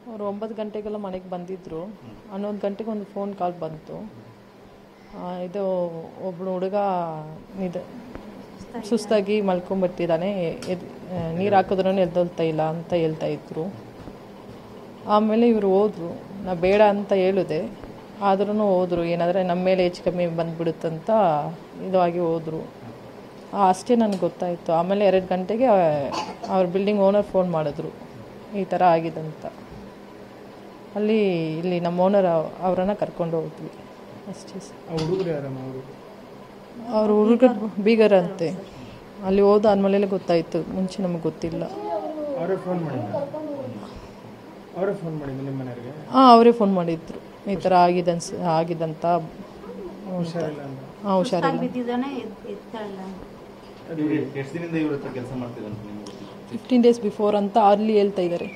ಅವರು 9 ಗಂಟೆಗೆಲ್ಲ ಮನೆಗೆ ಬಂದಿದ್ದರು. 11 ಗಂಟೆಗೆ ಒಂದು ಫೋನ್ ಕಾಲ್ ಬಂತು. ಇದು ಒಬ್ಬಳು ಹುಡುಗ ಸುಸ್ತಾಗಿ ಮಲ್ಕೊಂಡ್ಬಿಟ್ಟಿದ್ದಾನೆ, ನೀರು ಹಾಕಿದ್ರೂ ಎದ್ದೊಳ್ತಾ ಇಲ್ಲ ಅಂತ ಹೇಳ್ತಾಯಿದ್ರು. ಆಮೇಲೆ ಇವರು ಹೋದರು. ನಾ ಬೇಡ ಅಂತ ಹೇಳಿದೆ, ಆದ್ರೂ ಹೋದರು. ಏನಾದರೆ ನಮ್ಮ ಮೇಲೆ ಹೆಚ್ಚು ಕಮ್ಮಿ ಬಂದುಬಿಡುತ್ತಂತ ಇದಾಗಿ ಹೋದರು. ಅಷ್ಟೇ ನನಗೆ ಗೊತ್ತಾಯಿತು. ಆಮೇಲೆ 2 ಗಂಟೆಗೆ ಅವ್ರ ಬಿಲ್ಡಿಂಗ್ ಓನರ್ ಫೋನ್ ಮಾಡಿದ್ರು, ಈ ಥರ ಆಗಿದಂತ. ಇಲ್ಲಿ ನಮ್ಮ ಓನರ್ ಅವರನ್ನು ಕರ್ಕೊಂಡು ಹೋದ್ವಿ ಅಷ್ಟೇ ಸರ್. ಅವ್ರ ಹುಡುಗರು ಬೀಗರಂತೆ. ಅಲ್ಲಿ ಹೋದಾದ್ಮೇಲೆ ಗೊತ್ತಾಯಿತು, ಮುಂಚೆ ನಮಗೆ ಗೊತ್ತಿಲ್ಲ. ಹಾಂ, ಅವರೇ ಫೋನ್ ಮಾಡಿದ್ರು, ಈ ಥರ ಆಗಿದಂತ. ಹಾಂ, ಹುಷಾರಿಲ್ಲ. 15 ಡೇಸ್ ಬಿಫೋರ್ ಅಂತ ಅಲ್ಲಿ ಹೇಳ್ತಾ ಇದ್ದಾರೆ.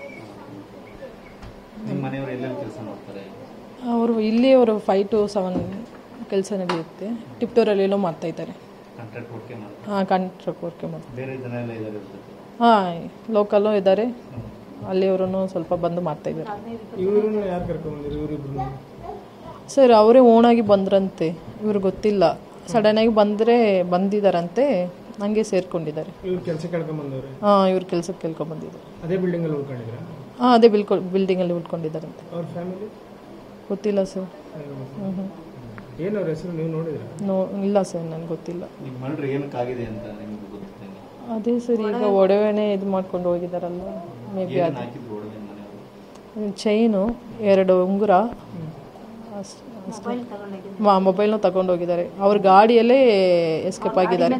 ಅವರು ಇಲ್ಲಿ 5 to 7 ಕೆಲಸ ನಡೆಯುತ್ತೆ. ಟಿಪ್ಟೂರಲ್ಲೆಲ್ಲೋ ಮಾಡ್ತಾ ಇದ್ದಾರೆ. ಹಾಂ, ಕಾಂಟ್ರಾಕ್ಟ್ ವರ್ಕೆ ಮಾಡ್ತಾರೆ. ಹಾಂ, ಲೋಕಲ್ಲೂ ಇದ್ದಾರೆ, ಅಲ್ಲಿಯವರೂ ಸ್ವಲ್ಪ ಬಂದು ಮಾಡ್ತಾ ಇದ್ದಾರೆ. ಸರ್, ಅವರೇ ಓನಾಗಿ ಬಂದ್ರಂತೆ, ಇವ್ರಿಗೆ ಗೊತ್ತಿಲ್ಲ. ಸಡನ್ನಾಗಿ ಬಂದಿದ್ದಾರಂತೆ, ಹಂಗೆ ಸೇರ್ಕೊಂಡಿದ್ದಾರೆ. ಹಾಂ, ಇವ್ರು ಕೆಲಸಕ್ಕೆ ಕೇಳ್ಕೊಂಡ್ಬಂದಿದ್ದಾರೆ. ಹಾಂ, ಅದೇ ಬಿಲ್ಡಿಂಗಲ್ಲಿ ಉಳ್ಕೊಂಡಿದ್ದಾರಂತೆ. ಗೊತ್ತಿಲ್ಲ ಸರ್. ಇಲ್ಲ ಸರ್, ನನಗೆ ಗೊತ್ತಿಲ್ಲ. ಅದೇ ಸರ್, ಈಗ ಒಡವೆನೇ ಇದು ಮಾಡ್ಕೊಂಡು ಹೋಗಿದ್ದಾರಲ್ಲ, ಮೇ ಬಿ ಅದು. ಚೈನು, 2 ಉಂಗುರ, ಮೊಬೈಲ್ನೂ ತಗೊಂಡು ಹೋಗಿದ್ದಾರೆ. ಅವ್ರ ಗಾಡಿಯಲ್ಲೇ ಎಸ್ಕೇಪ್ ಆಗಿದ್ದಾರೆ.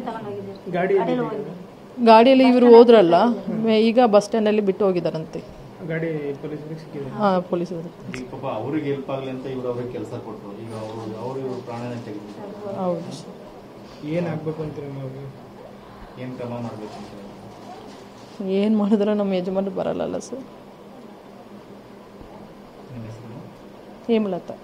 ಗಾಡಿಯಲ್ಲಿ ಇವರು ಹೋದ್ರಲ್ಲ, ಈಗ ಬಸ್ ಸ್ಟ್ಯಾಂಡಲ್ಲಿ ಬಿಟ್ಟು ಹೋಗಿದ್ದಾರಂತೆ. ಹಾಂ, ಪೊಲೀಸರು. ಹೌದು. ಏನು ಮಾಡಿದ್ರೆ ನಮ್ಮ ಯಜಮಾನ ಬರಲ್ಲ ಸರ್. ಹೇಮಲತಾ.